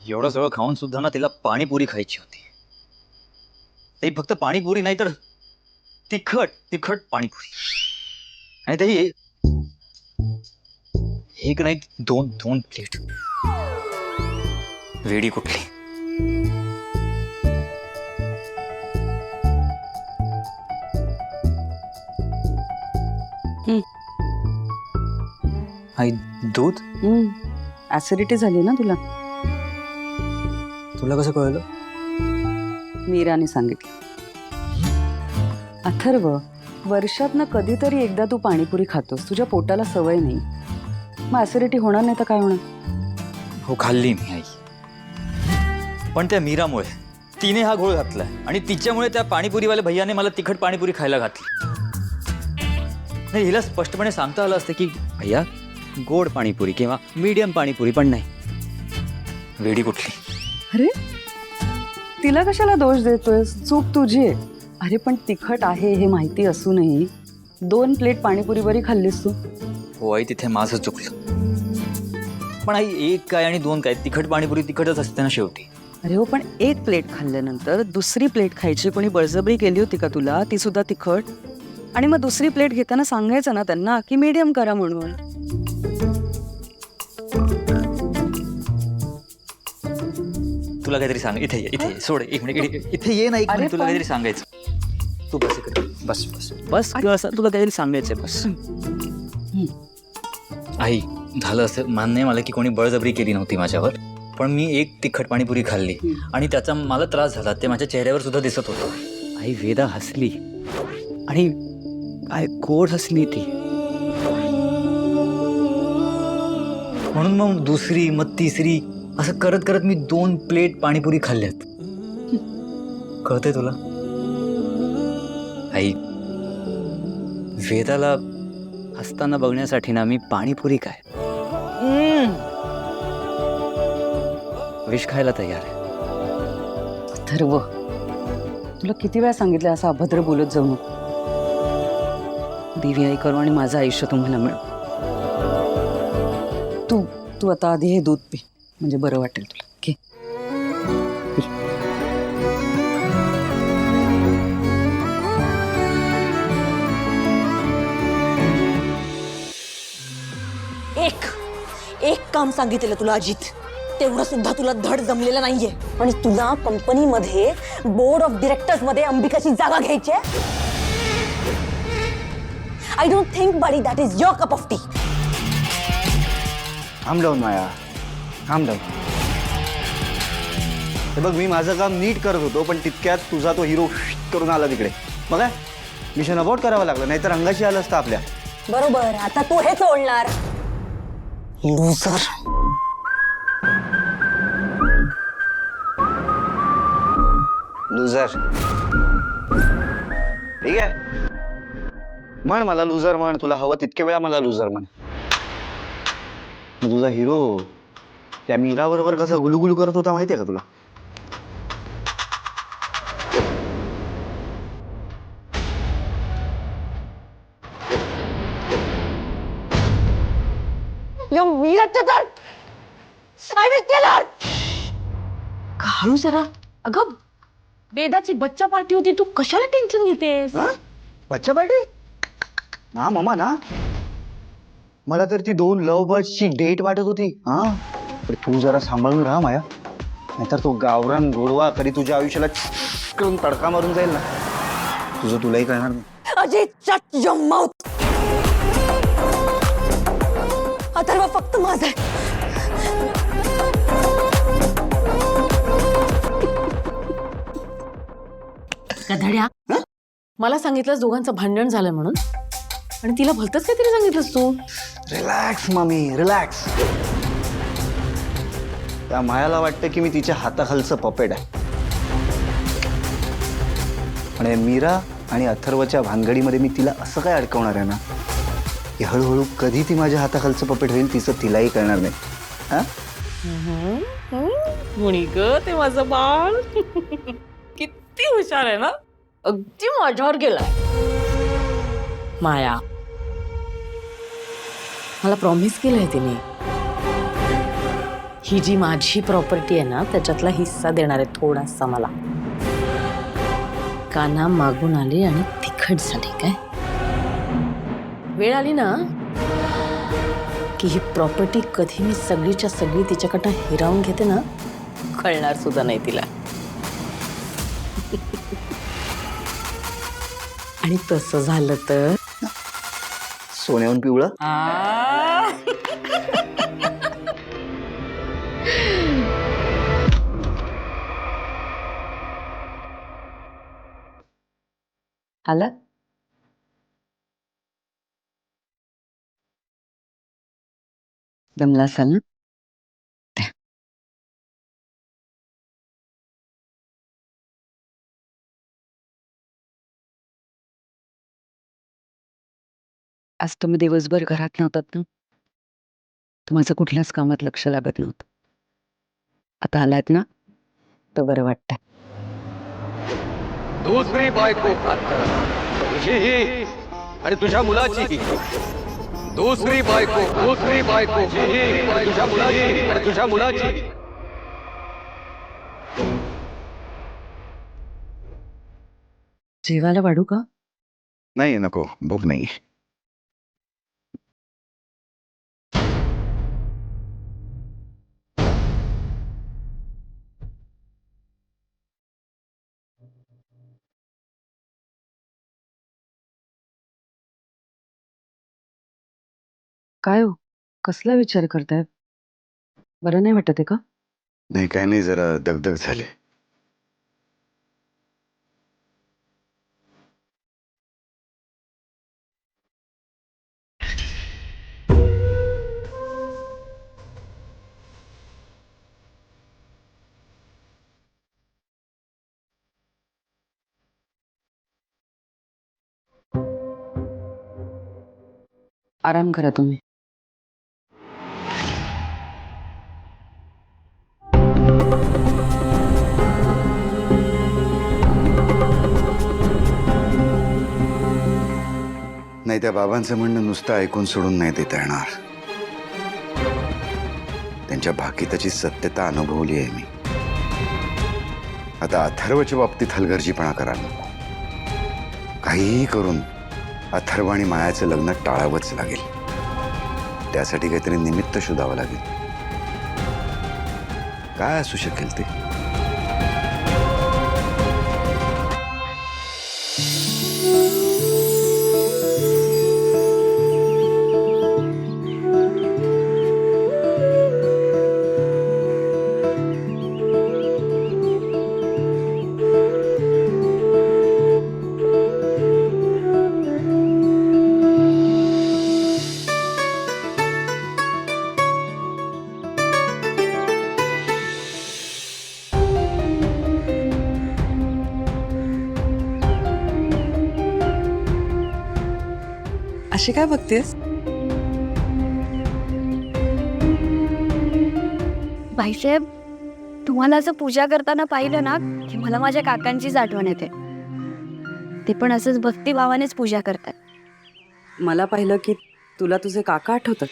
एवढं सगळं खाऊन सुद्धा ना तिला पाणीपुरी खायची होती. ते फक्त पाणीपुरी नाही तर तिखट तिखट पाणीपुरी. आणि ते एक नाही दोन दोन प्लेट. वेडी कुठली. आई दूध ऍसिडिटी झाली ना तुला. तुला कसं कळलं? मीराने सांगितलं. अथर्व, वर्षातनं कधीतरी एकदा तू पाणीपुरी खातोस, तुझ्या पोटाला सवय नाही. मग ऍसिडिटी होणार नाही तर काय होणार? हो खाल्ली मी आई, पण त्या मीरामुळे तिने हा घोळ घातलाय आणि तिच्यामुळे त्या पाणीपुरीवाल्या भैयाने मला तिखट पाणीपुरी खायला घातली. नाही, हिला स्पष्टपणे सांगता आलं असतं की भैया गोड पाणीपुरी किंवा मीडियम पाणीपुरी, पण नाही. वेडी कुठली. अरे तिला कशाला दोष देतोय? चूक तुझी आहे. अरे पण तिखट आहे हे माहिती असूनही 2 प्लेट पाणीपुरी बरी खाल्लीस तू. हो आई, तिथे माझं चुकलं. पण आई, एक काय आणि दोन काय, तिखट पाणीपुरी तिखटच असते ना शेवटी. अरे हो, पण 1 प्लेट खाल्ल्यानंतर दुसरी प्लेट खायची कोणी बळजबरी केली होती का तुला? ती सुद्धा तिखट. आणि मग दुसरी प्लेट घेताना सांगायचं ना त्यांना की मीडियम करा म्हणून. तुला काहीतरी सांग. इथे ये, इथे ये. सोड एक मिनिट. इथे ये ना एक अरे मिनिट. तुला पण- काहीतरी सांगायचं. तू बस इकडे. बस बस बस असं तुला काहीतरी सांगायचंय. बस. आई, झालं असं मान्य आहे मला की कोणी बळजबरी केली नव्हती माझ्यावर, पण मी एक तिखट पाणीपुरी खाल्ली आणि त्याचा मला त्रास झाला. ते माझ्या चेहऱ्यावर सुद्धा दिसत होतं. आई, वेदा हसली आणि काय गोड हसली ती. म्हणून मग दुसरी, मग तिसरी, असं करत करत मी 2 प्लेट पाणीपुरी खाल्ल्यात. कळतंय तुला? आई, वेदाला हसताना बघण्यासाठी ना मी पाणीपुरी काय विष खायला तयार आहे. अथर्व, तुला किती वेळा सांगितलं असं अभद्र बोलत जाऊ नको. देवी आई करू आणि माझं आयुष्य तुम्हाला मिळो. तू आता आधी हे दूध पी, म्हणजे बरं वाटेल तुला. घे. एक काम सांगितलेलं तुला अजित, तेवढं सुद्धा तुला धड जमलेलं नाहीये. आणि तुला कंपनीमध्ये बोर्ड ऑफ डिरेक्टर्स मध्ये अंबिकाची जागा घ्यायची आहे. I don't think buddy that is your cup of tea. थांब डाऊन माया, थांब डाऊन. हे बघ, मी माझं काम नीट करत होतो, पण तितक्यात तुझा तो हिरो करून आला तिकडे. बघा, मिशन अबॉर्ट करावं लागलं, नाहीतर अंगाशी आलं असतं आपल्या. बरोबर, आता तू हेच ओढणार. लूजर. लुझर. ठीक आहे, म्हण मला लुझर म्हण. तुला हवं तितके वेळा मला लुझर म्हण. तुझा हिरो त्या मीराबरोबर कसं गुलुगुलू करत होता माहितीये का तुला? या मीराचं तर सायलेंट केलं. हळू जरा. अगं, वेदाची बच्चा पार्टी होती, तू कशाला टेन्शन घेतेस? बच्चा पार्टी ना मामा ना. मला तर ती 2 लव्ह बर्ड्सची डेट वाटत होती. हा, पण तू जरा सांभाळून राहा माया, नाहीतर तो गावरान गोडवा कधी तुझ्या आयुष्याला करून तडका मारून जाईल ना. तुझं तुलाही कळणार नाही. Ajit, shut your mouth. Atharva फक्त माझा आहे. गधड्या, मला सांगितलंस दोघांचं भांडण झालं म्हणून, आणि तिला भलतंच काहीतरी सांगितलंस तू. रिलॅक्स मामी, रिलॅक्स. त्या मायाला वाटतं की मी तिच्या हाताखालचं पपेट आहे. आणि मीरा आणि अथर्वच्या भानगडीमध्ये मी तिला असं काय अडकवणार आहे ना की हळूहळू कधी ती माझ्या हाताखालचं पपेट होईल तिचं तिलाही कळणार नाही. हा, मुणी ग ते माझं बाळ. किती हुशार आहे ना, अगदी माझ्यावर गेलाय. माया, मला प्रॉमिस केलंय तिने, ही जी माझी प्रॉपर्टी आहे ना त्याच्यातला हिस्सा देणार आहे थोडासा मला. काना मागून आली आणि तिखट झाली काय. वेळ आली ना की ही प्रॉपर्टी कधी मी सगळीच्या सगळी तिच्याकडनं हिरावून घेते ना कळणार सुद्धा नाही तिला. आणि तसं झालं तर सोन्याहून पिवळं. आला दमला असाल ना. आज तुम्ही दिवसभर घरात नव्हतात ना, तर माझं कुठल्याच कामात लक्ष लागत नव्हतं. आता आलात ना तर बरं वाटतंय. दुसरी बायको तुझीही आणि तुझ्या मुलाची. दुसरी बायको तुझीही आणि तुझ्या मुलाची आणि तुझ्या मुलाची. जेवायला वाढू का? नाही नको, भूक नाही. काय हो, कसला विचार करताय? बरं नाही वाटत आहे का? नाही काय नाही, जरा दगदग झाली. आराम करा तुम्ही. नाही, त्या बाबांचं म्हणणं नुसतं ऐकून सोडून नाही देता येणार. त्यांच्या भाकिताची सत्यता अनुभवली आहे मी. आता अथर्वच्या बाबतीत हलगर्जीपणा करायला नको. काहीही करून अथर्व आणि मायाचं लग्न टाळावंच लागेल. त्यासाठी काहीतरी निमित्त शोधावं लागेल. काय असू शकेल ते? अशी काय बघतेस? भाईसाहेब, तुम्हाला असं पूजा करताना पाहिलं ना की मला माझ्या काकांचीच आठवण येते. ते पण असंच भक्तिभावानेच पूजा करतात. मला पाहिलं की तुला तुझे काका आठवतात.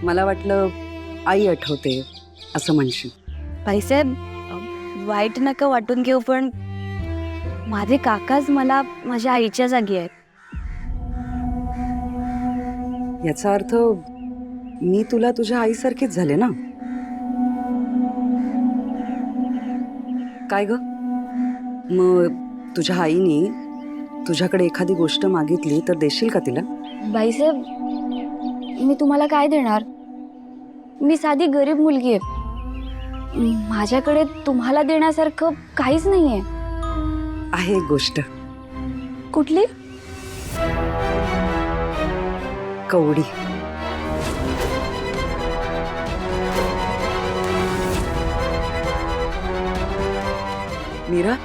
मला वाटलं आई आठवते असं म्हणशील. भाईसाहेब, वाईट नका वाटून घेऊ, पण माझे काकाच मला माझ्या आईच्या जागी आहेत. याचा अर्थ मी तुला तुझ्या आईसारखीच झाले ना. काय ग, मग तुझ्या आईने तुझ्याकडे एखादी गोष्ट मागितली तर देशील का तिला? भाईसाहेब, मी तुम्हाला काय देणार? मी साधी गरीब मुलगी आहे. माझ्याकडे तुम्हाला देण्यासारखं काहीच नाहीये. आहे एक गोष्ट. कुठली? कवडी. मीरा,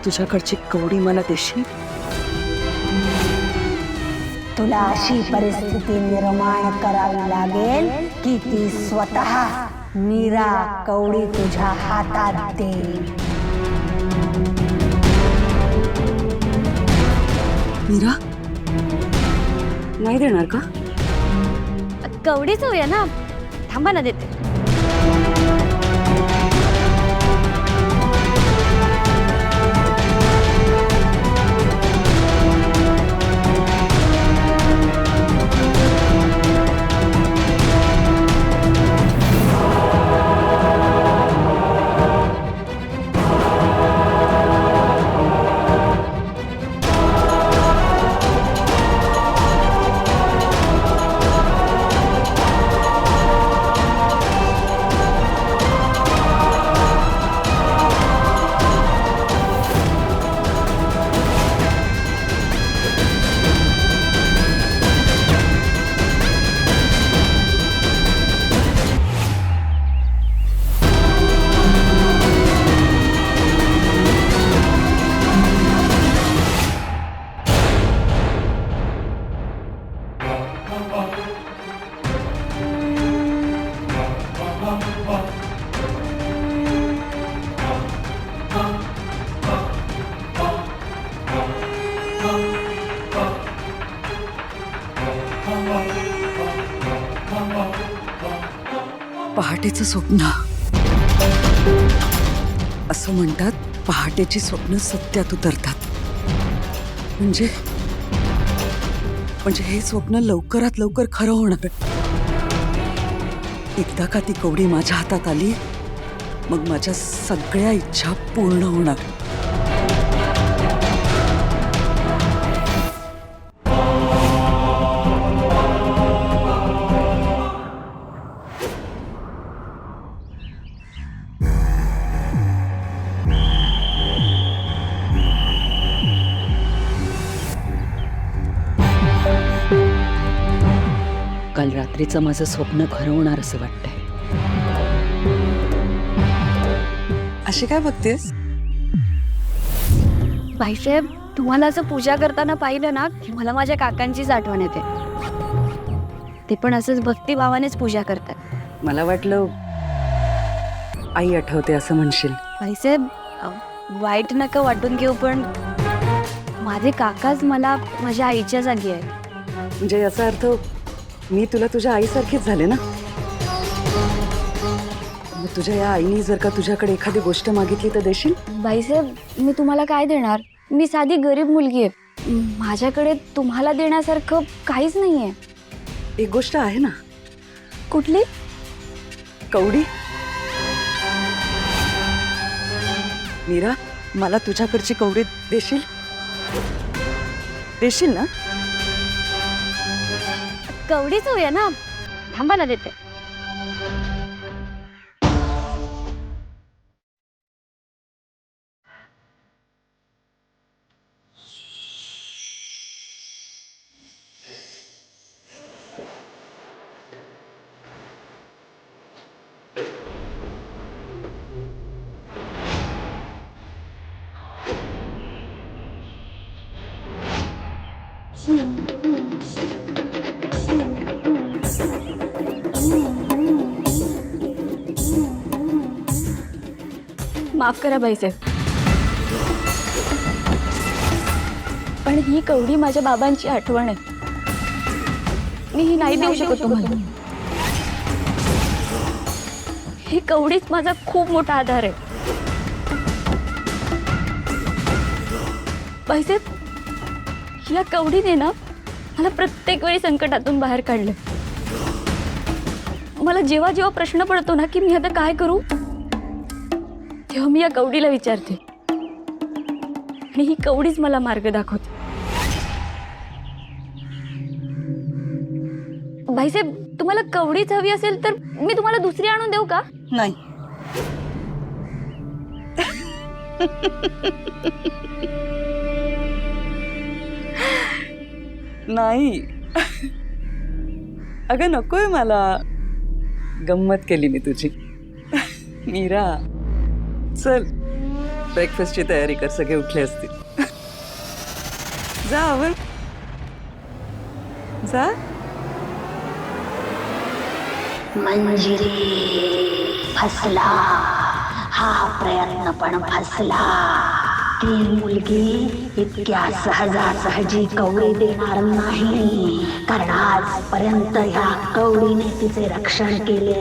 तुझ्याकडची कवडी मला देशील? तुला अशी परिस्थिती निर्माण करावी लागेल की ती स्वतः मीरा कवडी तुझ्या हातात देईल. मीरा, नाही देणार का? कवडीच होऊया ना. थांबा ना देते. पहाटेचं स्वप्न. असं म्हणतात पहाटेची स्वप्न सत्यात उतरतात. म्हणजे हे स्वप्न लवकरात लवकर खरं होणार. एकदा का ती कवडी माझ्या हातात आली मग माझ्या सगळ्या इच्छा पूर्ण होणार. काल रात्रीचं माझं स्वप्न खरं होणार असं वाटतंय. अशी काय बघतेस? बाईसाहेब, तुम्हाला असं पूजा करताना पाहिलं ना की मला माझ्या काकांचीच आठवण येते. ते पण असंच भक्तिभावानेच पूजा करतात. मला वाटलं आई आठवते असं म्हणशील. बाईसाहेब, वाईट नका वाटून घेऊ, पण माझे काकाच मला माझ्या आईच्या जागी आहेत. म्हणजे याचा अर्थ मी तुला तुझ्या आईसारखीच झाले ना. मग तुझ्या या आईने जर का तुझ्याकडे एखादी गोष्ट मागितली तर देशील? बाईसाहेब, मी तुम्हाला काय देणार? मी साधी गरीब मुलगी आहे. माझ्याकडे तुम्हाला देण्यासारखं काहीच नाहीये. एक गोष्ट आहे ना. कुठली? कवडी. मीरा, मला तुझ्याकडची कवडी देशील? देशील ना? कवडीच होऊया ना. थांबा ना देते. माफ करा बाईसाहेब, पण ही कवडी माझ्या बाबांची आठवण आहे. मी ही नाही देऊ शकत तुम्हाला. ही कवडीच माझा खूप मोठा आधार आहे. बाईसाहेब, या कवडीने ना मला प्रत्येक वेळी संकटातून बाहेर काढलं. मला जेव्हा जेव्हा प्रश्न पडतो ना की मी आता काय करू, तेव्हा मी या कवडीला विचारते आणि ही कवडीच मला मार्ग दाखवते. भाईसाहेब, तुम्हाला कवडीच हवी असेल तर मी तुम्हाला दुसरी आणून देऊ का? नाही. नाही. अगं नकोय मला. गंमत केली मी तुझी. मीरा, चल ब्रेकफास्टची तयारी कर. सगळे उठले असतील. जा आवर. जा. मंजिरी फसला, हा प्रयत्न पण फसला. ती मुलगी इतक्या सहजासहजी कवडी देणार नाही, कारण आजपर्यंत ह्या कवडीने तिचे रक्षण केले.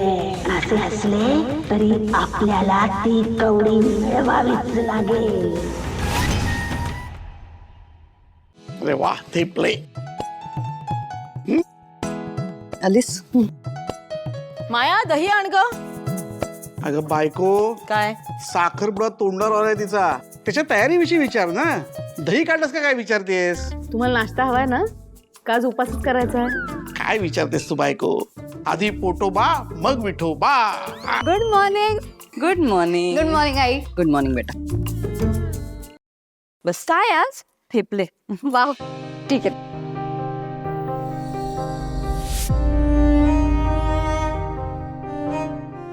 असे असले तरी आपल्याला ती कवडी मिळवावीच लागेल. अरे वा, ते प्ले. आलीस? माया दही आण ग. अगं बायको, काय साखरपुडा तोंडावर आलाय तिचा, त्याच्या तयारीविषयी विचार ना. दही काढलंस का काय विचारतेस? तुम्हाला नाश्ता हवाय ना? का आज उपासच करायचा आहे? काय विचारतेस तू बायको? आधी पोटोबा मग Vithoba. Good morning. Good morning. Good morning I. Good morning बेटा. बस काय आज? ठेपले. वाव, ठीक आहे.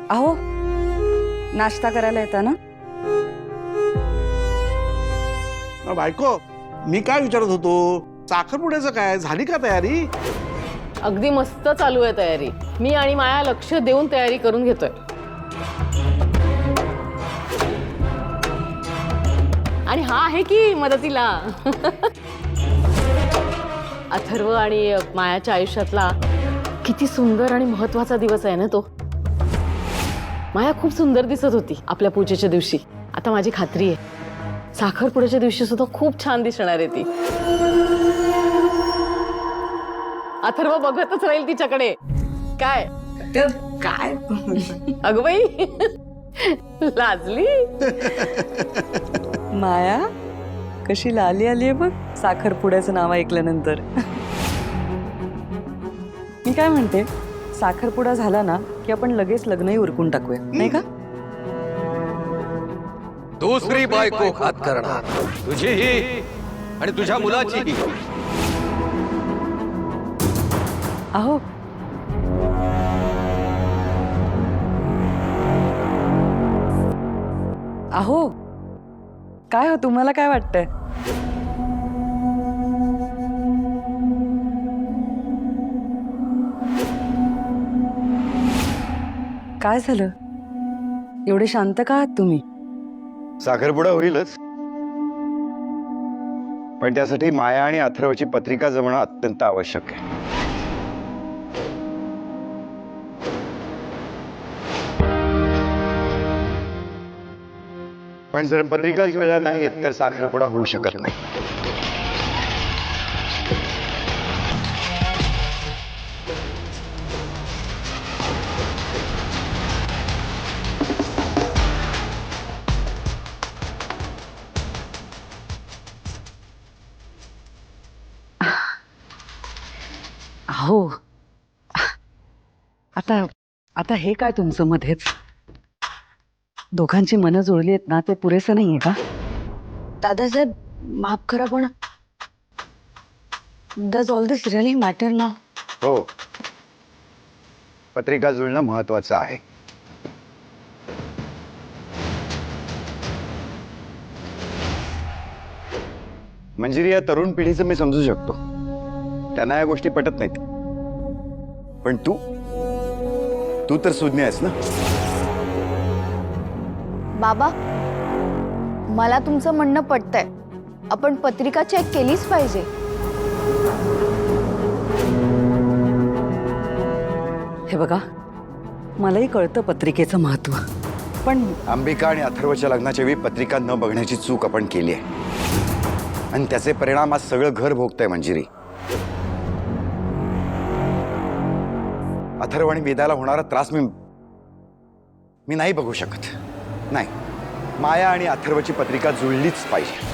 अहो, नाश्ता करायला येता ना? बायको, मी काय विचारत होतो, साखरपुड्याचं काय, झाली का तयारी? अगदी मस्त चालू आहे तयारी. मी आणि माया लक्ष देऊन तयारी करून घेतोय. आणि हा आहे की मदतीला. अथर्व आणि मायाच्या आयुष्यातला किती सुंदर आणि महत्वाचा दिवस आहे ना तो. माया खूप सुंदर दिसत होती आपल्या पूजेच्या दिवशी. आता माझी खात्री आहे साखरपुड्याच्या दिवशी सुद्धा खूप छान दिसणार आहे ती. अथर्व बघतच राहील तिच्याकडे. काय काय अगं बाई लाजली. माया कशी लाली आली आहे बघ साखरपुड्याचं नाव ऐकल्यानंतर. मी काय म्हणते, साखरपुडा झाला ना की आपण लगेच लग्नही उरकून टाकूया, नाही का? दुसरी बायको हात करणार, तुझीही आणि तुझ्या मुलाचीही. अहो, अहो, काय हो, तुम्हाला काय वाटतंय? काय झालं? एवढे शांत का आहात तुम्ही? साखरपुडा होईलच, पण त्यासाठी माया आणि अथर्वची पत्रिका जमणं अत्यंत आवश्यक आहे. पण जर पत्रिका जुळल्या नाहीत तर साखरपुडा होऊ शकत नाही. हो, आता आता हे काय तुमचं मध्येच? दोघांची मनं जुळली आहेत ना, ते पुरेसं नाहीये का? दादासाहेब माफ करा, पण does all this really matter ना? हो, पत्रिका जुळणं महत्वाचं आहे. मंजिरी, या तरुण पिढीचं मी समजू शकतो, त्यांना या गोष्टी पटत नाहीत. पण तू तर सुज्ञ आहेस ना. बाबा, मला तुमचं म्हणणं पटतंय. आपण पत्रिका चेक केलीच पाहिजे. हे बघा, मलाही कळतं पत्रिकेचं महत्व, पण अंबिका आणि अथर्वच्या लग्नाच्या वेळी पत्रिका न बघण्याची चूक आपण केली आहे, आणि त्याचे परिणाम आज सगळं घर भोगतंय. मंजिरी, अथर्व आणि वेदाला होणारा त्रास मी नाही बघू शकत. नाही, माया आणि अथर्वची पत्रिका जुळलीच पाहिजे.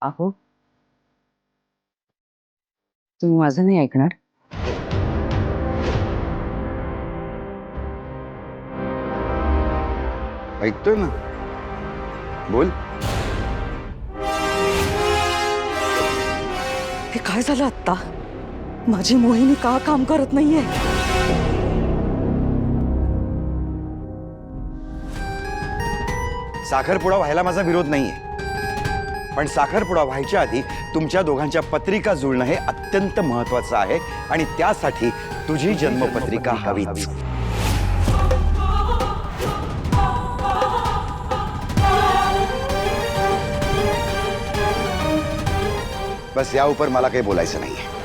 अहो, तुम्ही माझं नाही ऐकणार? ऐकतोय ना, बोल. हे काय झालं आत्ता? माझी मोहिनी का काम करत नाहीये? साखरपुडा व्हायला माझा विरोध नाहीये, पण साखरपुडा व्हायच्या आधी तुमच्या दोघांच्या पत्रिका जुळणं हे अत्यंत महत्वाचं आहे आणि त्यासाठी तुझी जन्मपत्रिका हवीच. बस या उपर मला काही बोलायचं नाहीये.